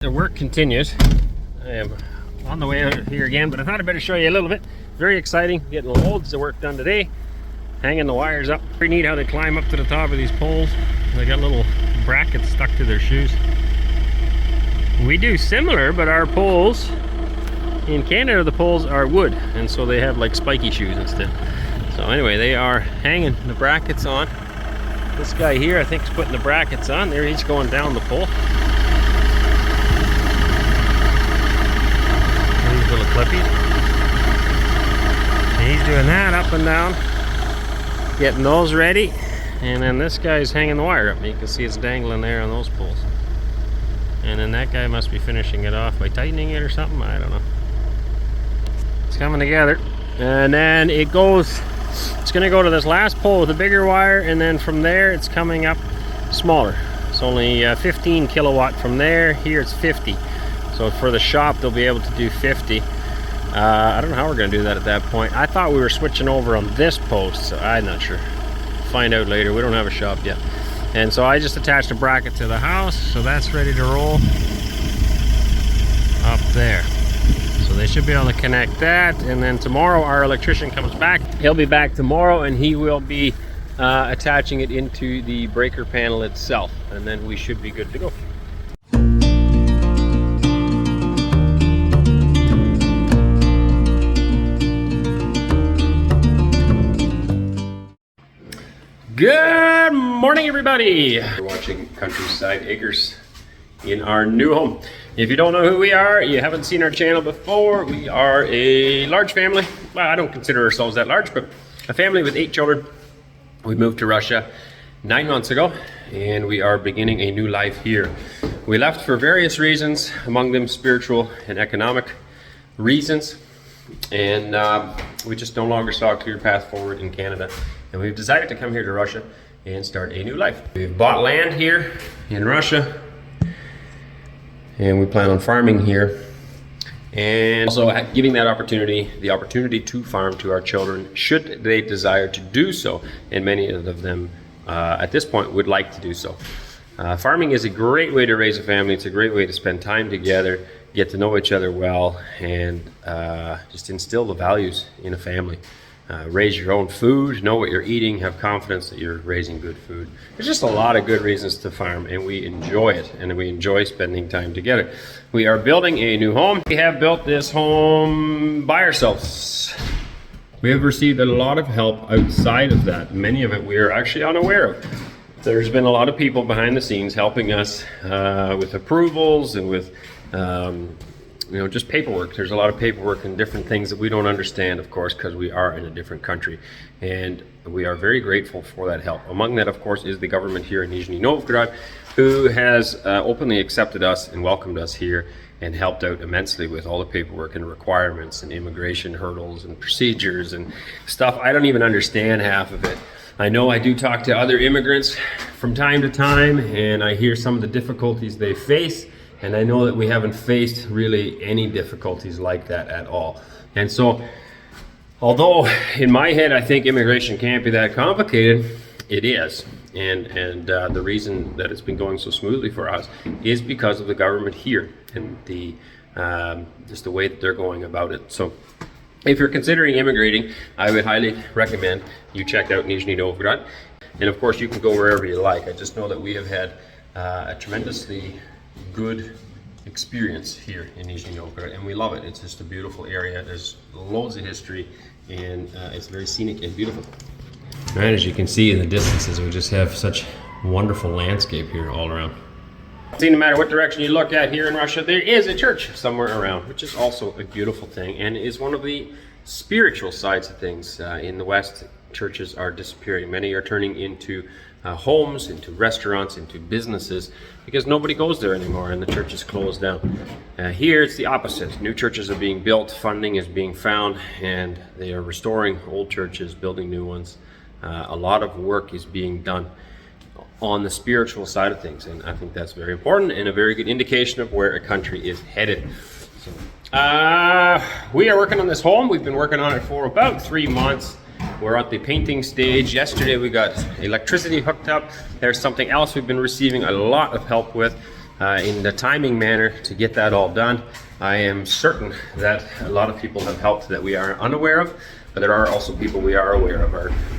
The work continues. I am on the way out here again, but I thought I'd better show you a little bit. Very exciting, getting loads of work done today. Hanging the wires up. Pretty neat how they climb up to the top of these poles. They got little brackets stuck to their shoes. We do similar, but our poles, in Canada the poles are wood, and so they have like spiky shoes instead. So anyway, they are hanging the brackets on. This guy here I think is putting the brackets on. There he's going down the pole. These little clippies. And he's doing that up and down, getting those ready. And then this guy's hanging the wire up. You can see it's dangling there on those poles. And then that guy must be finishing it off by tightening it or something. I don't know. It's coming together. And then it goes, it's going to go to this last pole with a bigger wire, and then from there it's coming up smaller. It's only 15 kilowatt from there. Here it's 50. So for the shop they'll be able to do 50. I don't know how we're going to do that at that point. I thought we were switching over on this post, so I'm not sure. Find out later. We don't have a shop yet. And so I just attached a bracket to the house, so that's ready to roll up there. So they should be able to connect that, and then tomorrow our electrician comes back. He'll be back tomorrow, and he will be attaching it into the breaker panel itself, and then we should be good to go. Good morning, everybody. We're watching Countryside Acres in our new home. If you don't know who we are, you haven't seen our channel before, we are a large family. Well, I don't consider ourselves that large, but a family with 8 children. We moved to Russia 9 months ago, and we are beginning a new life here. We left for various reasons, among them spiritual and economic reasons, and we just no longer saw a clear path forward in Canada. And we've decided to come here to Russia and start a new life. We've bought land here in Russia, and we plan on farming here, and also giving that opportunity, the opportunity to farm to our children should they desire to do so, and many of them at this point would like to do so. Farming is a great way to raise a family. It's a great way to spend time together, get to know each other well, and just instill the values in a family. Raise your own food, know what you're eating, have confidence that you're raising good food. There's just a lot of good reasons to farm, and we enjoy it, and we enjoy spending time together. We are building a new home. We have built this home by ourselves. We have received a lot of help outside of that. Many of it we are actually unaware of. There's been a lot of people behind the scenes helping us with approvals and with just paperwork. There's a lot of paperwork and different things that we don't understand, of course, because we are in a different country, and we are very grateful for that help. Among that, of course, is the government here in Nizhny Novgorod, who has openly accepted us and welcomed us here and helped out immensely with all the paperwork and requirements and immigration hurdles and procedures and stuff. I don't even understand half of it. I know I do talk to other immigrants from time to time, and I hear some of the difficulties they face. And I know that we haven't faced really any difficulties like that at all. And so, although in my head I think immigration can't be that complicated, it is. And the reason that it's been going so smoothly for us is because of the government here and the just the way that they're going about it. So, if you're considering immigrating, I would highly recommend you check out Nizhny Novgorod. And of course, you can go wherever you like. I just know that we have had a tremendously good experience here in Nizhny Novgorod, and we love it. It's just a beautiful area. There's loads of history, and it's very scenic and beautiful. Right, as you can see in the distances, we just have such wonderful landscape here all around. See, no matter what direction you look at here in Russia, there is a church somewhere around, which is also a beautiful thing, and is one of the spiritual sides of things. In the West, churches are disappearing. Many are turning into homes, into restaurants, into businesses, because nobody goes there anymore and the church is closed down. Here it's the opposite. New churches are being built, funding is being found, and they are restoring old churches, building new ones. A lot of work is being done on the spiritual side of things, and I think that's very important and a very good indication of where a country is headed. So, we are working on this home. We've been working on it for about 3 months. We're at the painting stage. Yesterday we got electricity hooked up. There's something else we've been receiving a lot of help with. in the timing manner to get that all done. I am certain that a lot of people have helped that we are unaware of, but there are also people we are aware of.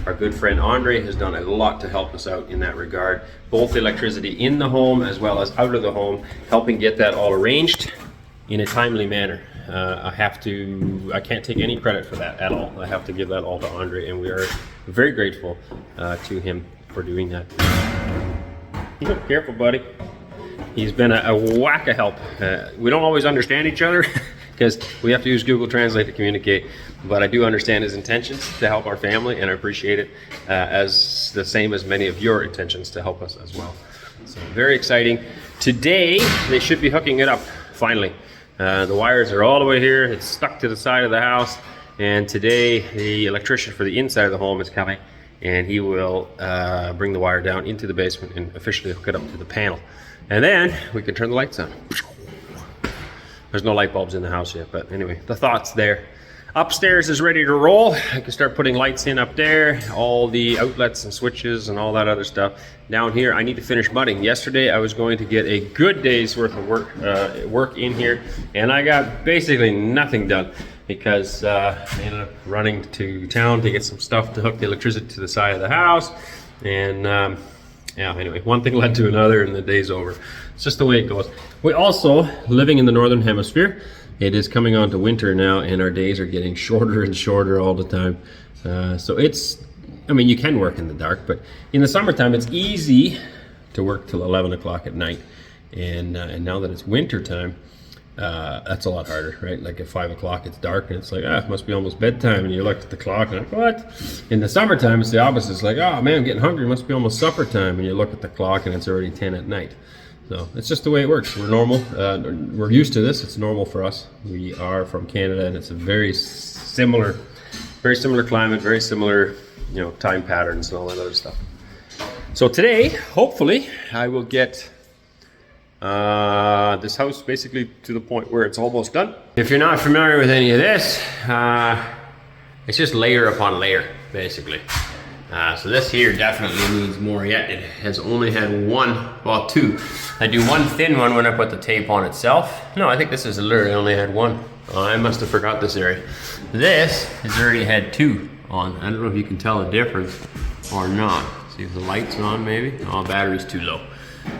Our good friend Andre has done a lot to help us out in that regard, both electricity in the home as well as out of the home, helping get that all arranged in a timely manner. I can't take any credit for that at all. I have to give that all to Andre, and we are very grateful to him for doing that. Careful, buddy. He's been a whack of help. We don't always understand each other because we have to use Google Translate to communicate, but I do understand his intentions to help our family, and I appreciate it as the same as many of your intentions to help us as well. So very exciting. Today, they should be hooking it up, finally. The wires are all the way here. It's stuck to the side of the house, and today the electrician for the inside of the home is coming, and he will bring the wire down into the basement and officially hook it up to the panel. And then we can turn the lights on. There's no light bulbs in the house yet, but anyway, the thought's there. Upstairs is ready to roll. I can start putting lights in up there, all the outlets and switches and all that other stuff. Down here, I need to finish mudding. Yesterday, I was going to get a good day's worth of work in here, and I got basically nothing done because I ended up running to town to get some stuff to hook the electricity to the side of the house. And yeah, anyway, one thing led to another, and the day's over. It's just the way it goes. We also, living in the Northern Hemisphere, it is coming on to winter now, and our days are getting shorter and shorter all the time. So it's, I mean, you can work in the dark, but in the summertime, it's easy to work till 11 o'clock at night. And now that it's winter time, that's a lot harder, right? Like at 5 o'clock, it's dark, and it's like, it must be almost bedtime. And you look at the clock, and like, what? In the summertime, it's the opposite. It's like, oh man, I'm getting hungry. It must be almost supper time. And you look at the clock, and it's already 10 at night. So it's just the way it works. We're normal. We're used to this. It's normal for us. We are from Canada, and it's a very similar climate, very similar, time patterns and all that other stuff. So today, hopefully, I will get this house basically to the point where it's almost done. If you're not familiar with any of this, it's just layer upon layer, basically. So this here definitely needs more yet. It has only had two. I do one thin one when I put the tape on itself. No, I think this is literally only had one. I must have forgot this area. This has already had two on. I don't know if you can tell the difference or not. See if the light's on maybe. Oh, battery's too low.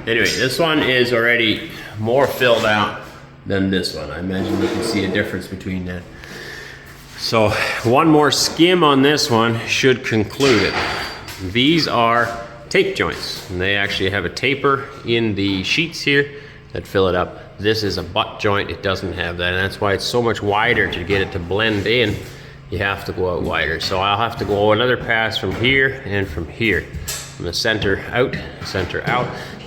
Anyway, this one is already more filled out than this one. I imagine you can see a difference between that. So one more skim on this one should conclude it. These are tape joints, and they actually have a taper in the sheets here that fill it up. This is a butt joint. It doesn't have that, and that's why it's so much wider. To get it to blend in, you have to go out wider. So I'll have to go another pass from here and from here, from the center out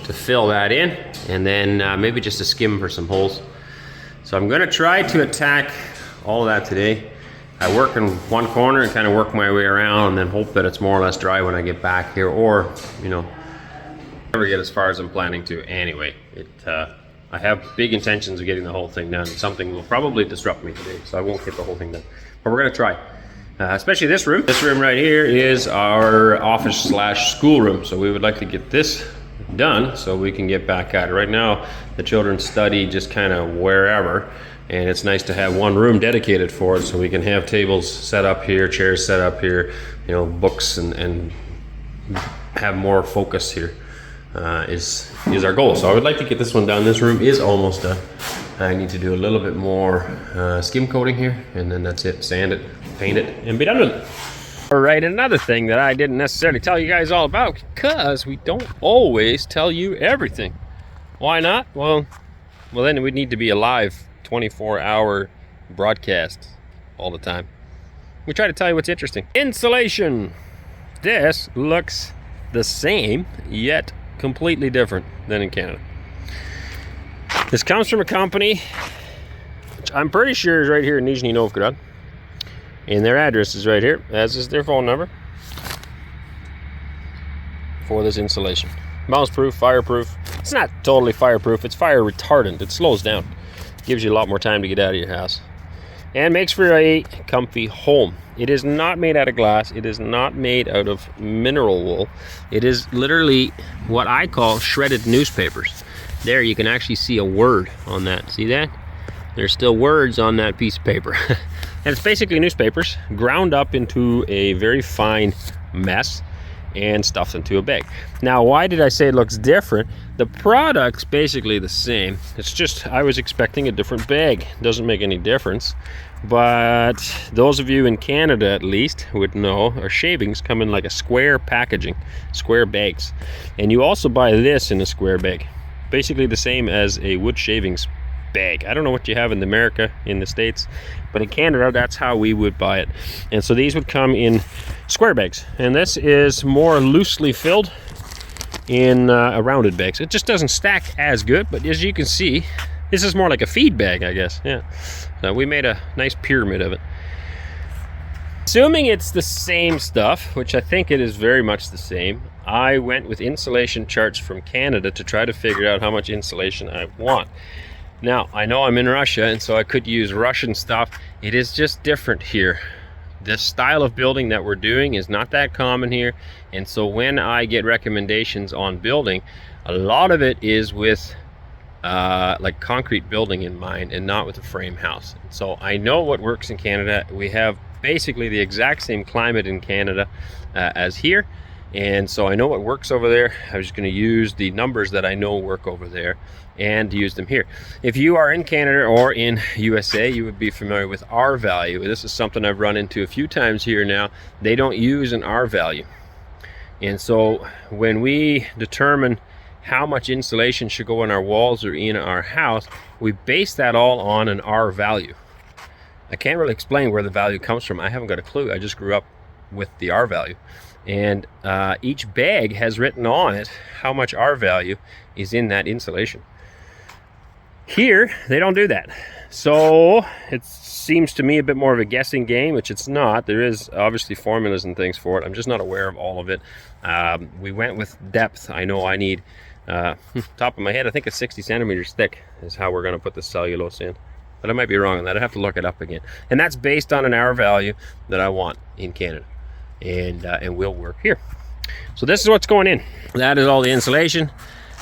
to fill that in, and then maybe just a skim for some holes. So I'm gonna try to attack all of that today. I work in one corner and kind of work my way around, and then hope that it's more or less dry when I get back here, or never get as far as I'm planning to. Anyway, I have big intentions of getting the whole thing done. Something will probably disrupt me today, so I won't get the whole thing done, but we're gonna try. Especially this room. This room right here is our office / school room, so we would like to get this done so we can get back at it. Right now, the children study just kind of wherever, and it's nice to have one room dedicated for it so we can have tables set up here, chairs set up here, books, and have more focus here is our goal. So I would like to get this one done. This room is almost done. I need to do a little bit more skim coating here, and then that's it. Sand it, paint it, and be done with it. All right, another thing that I didn't necessarily tell you guys all about, because we don't always tell you everything. Why not? Well, then we'd need to be a live 24-hour broadcast all the time. We try to tell you what's interesting. Insulation. This looks the same, yet completely different than in Canada. This comes from a company, which I'm pretty sure is right here in Nizhny Novgorod. And their address is right here, as is their phone number for this insulation. Mouse-proof, fireproof. It's not totally fireproof, it's fire retardant. It slows down. Gives you a lot more time to get out of your house. And makes for a comfy home. It is not made out of glass. It is not made out of mineral wool. It is literally what I call shredded newspapers. There you can actually see a word on that. See that? There's still words on that piece of paper. And it's basically newspapers ground up into a very fine mess and stuffed into a bag. Now, why did I say it looks different? The product's basically the same. It's just I was expecting a different bag. Doesn't make any difference. But those of you in Canada at least would know our shavings come in like a square packaging, square bags. And you also buy this in a square bag. Basically the same as a wood shavings bag. I don't know what you have in America, in the States, but in Canada that's how we would buy it. And so these would come in square bags, and this is more loosely filled in rounded bags. It just doesn't stack as good, but as you can see, this is more like a feed bag, I guess. Yeah, so we made a nice pyramid of it. Assuming it's the same stuff, which I think it is very much the same, I went with insulation charts from Canada to try to figure out how much insulation I want. Now, I know I'm in Russia, and so I could use Russian stuff. It is just different here. This style of building that we're doing is not that common here, and so when I get recommendations on building, a lot of it is with like concrete building in mind and not with a frame house. So I know what works in Canada. We have basically the exact same climate in Canada as here, and so I know what works over there. I'm just going to use the numbers that I know work over there and use them here. If you are in Canada or in USA, you would be familiar with R value. This is something I've run into a few times here now. They don't use an R value. And so when we determine how much insulation should go in our walls or in our house, we base that all on an R value. I can't really explain where the value comes from. I haven't got a clue. I just grew up with the R value. And each bag has written on it how much R value is in that insulation. Here, they don't do that. So it seems to me a bit more of a guessing game, which it's not. There is obviously formulas and things for it. I'm just not aware of all of it. We went with depth. I know I need, top of my head, I think it's 60 centimeters thick is how we're going to put the cellulose in. But I might be wrong on that. I have to look it up again. And that's based on an R value that I want in Canada. And will work here. So this is what's going in. That is all the insulation.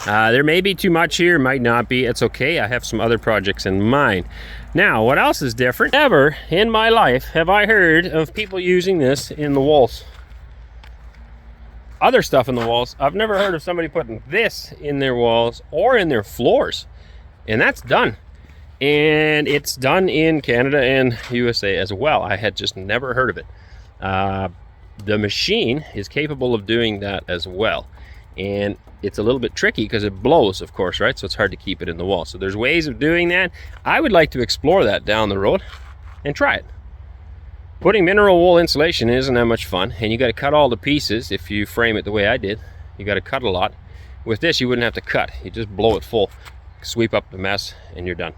There may be too much here, might not be. It's okay. I have some other projects in mind. Now, what else is different? Never in my life have I heard of people using this in the walls. Other stuff in the walls. I've never heard of somebody putting this in their walls or in their floors. And that's done. And it's done in Canada and USA as well. I had just never heard of it. The machine is capable of doing that as well. And it's a little bit tricky because it blows, of course, right? So it's hard to keep it in the wall. So there's ways of doing that. I would like to explore that down the road and try it. Putting mineral wool insulation isn't that much fun, and you got to cut all the pieces if you frame it the way I did. You got to cut a lot. With this, you wouldn't have to cut. You just blow it full, sweep up the mess, and you're done.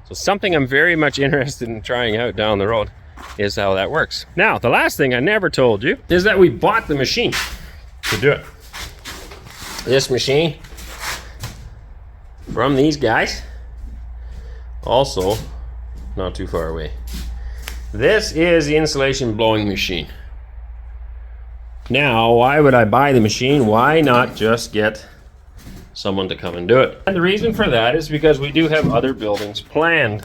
So something I'm very much interested in trying out down the road is how that works. Now, the last thing I never told you is that we bought the machine to do it. This machine from these guys, also not too far away. This is the insulation blowing machine. Now, why would I buy the machine? Why not just get someone to come and do it? And the reason for that is because we do have other buildings planned.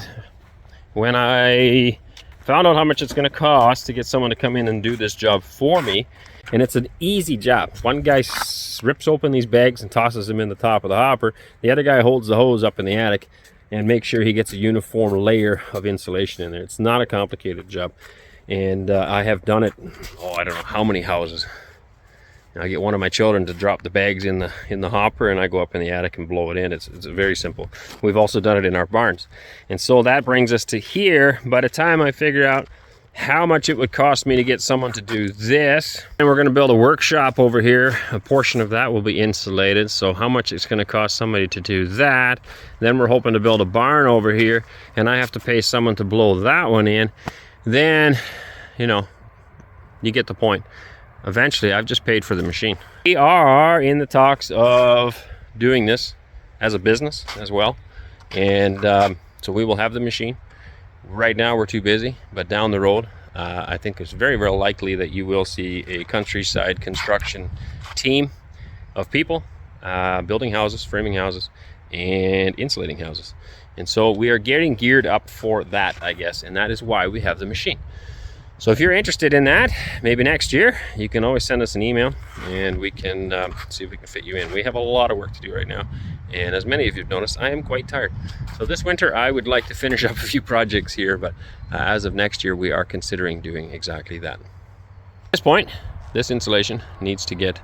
When I found out how much it's going to cost to get someone to come in and do this job for me, and it's an easy job. One guy rips open these bags and tosses them in the top of the hopper. The other guy holds the hose up in the attic and makes sure he gets a uniform layer of insulation in there. It's not a complicated job. And I have done it, I don't know how many houses. I get one of my children to drop the bags in the hopper, and I go up in the attic and blow it in. It's very simple. We've also done it in our barns. And so that brings us to here. By the time I figure out how much it would cost me to get someone to do this, and we're going to build a workshop over here, a portion of that will be insulated. So how much it's going to cost somebody to do that. Then we're hoping to build a barn over here, and I have to pay someone to blow that one in. Then, you know, you get the point. Eventually, I've just paid for the machine. We are in the talks of doing this as a business as well. And so we will have the machine. Right now, we're too busy, but down the road, I think it's very, very likely that you will see a countryside construction team of people building houses, framing houses, and insulating houses. And so we are getting geared up for that, I guess, and that is why we have the machine. So if you're interested in that, maybe next year, you can always send us an email and we can see if we can fit you in. We have a lot of work to do right now, and as many of you have noticed, I am quite tired. So this winter, I would like to finish up a few projects here, but as of next year, we are considering doing exactly that. At this point, this insulation needs to get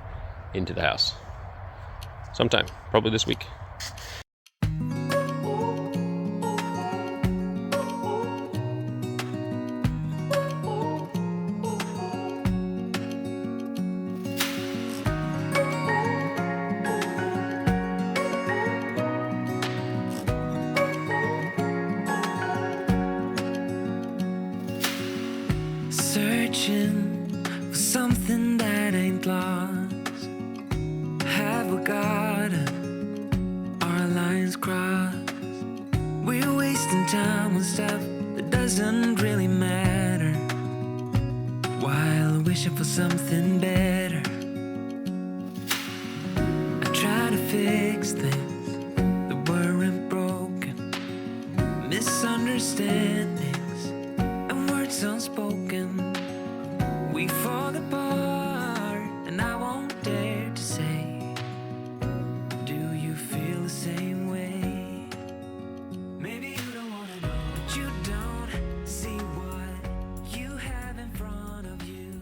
into the house sometime, probably this week. Searching for something that ain't lost. Have we got our lines crossed? We're wasting time on stuff that doesn't really matter, while wishing for something better. I try to fix things that weren't broken, misunderstandings and words unspoken. We fall apart, and I won't dare to say, do you feel the same way? Maybe you don't wanna know, but you don't see what you have in front of you.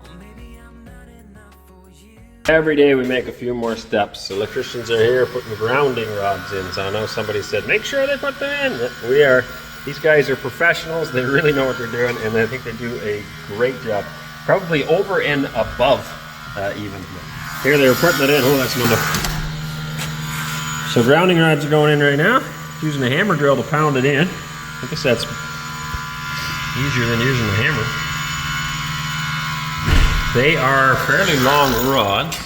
Or maybe I'm not enough for you. Every day we make a few more steps. Electricians are here putting grounding rods in. So I know somebody said, make sure they put them in. We are. These guys are professionals. They really know what they're doing, and I think they do a great job. Probably over and above even. Here they're putting it in. Oh, that's enough. So grounding rods are going in right now. Using a hammer drill to pound it in. I guess that's easier than using the hammer. They are fairly long rods.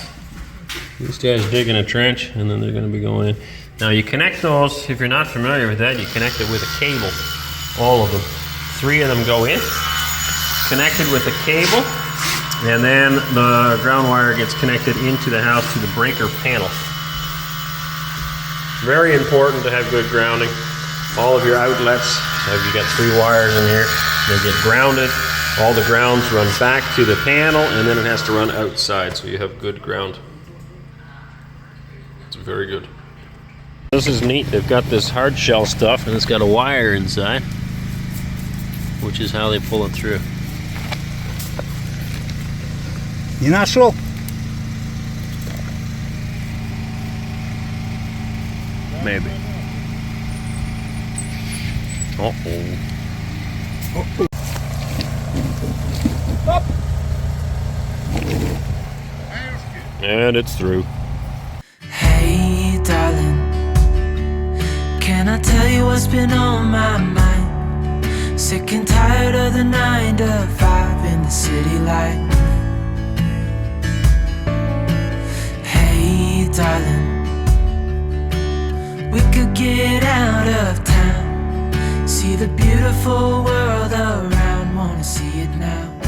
These guys dig in a trench, and then they're going to be going in. Now you connect those, if you're not familiar with that, you connect it with a cable. All of them. 3 of them go in, connected with a cable, and then the ground wire gets connected into the house to the breaker panel. Very important to have good grounding. All of your outlets, you got 3 wires in here, they get grounded. All the grounds run back to the panel, and then it has to run outside, so you have good ground. It's very good. This is neat. They've got this hard shell stuff, and it's got a wire inside, which is how they pull it through. You not sure? Maybe. Uh-oh. Up. And it's through. Hey, darling, can I tell you what's been on my mind? Sick and tired of the 9 to 5 in the city life. Hey, darling, we could get out of town, see the beautiful world around, wanna see it now.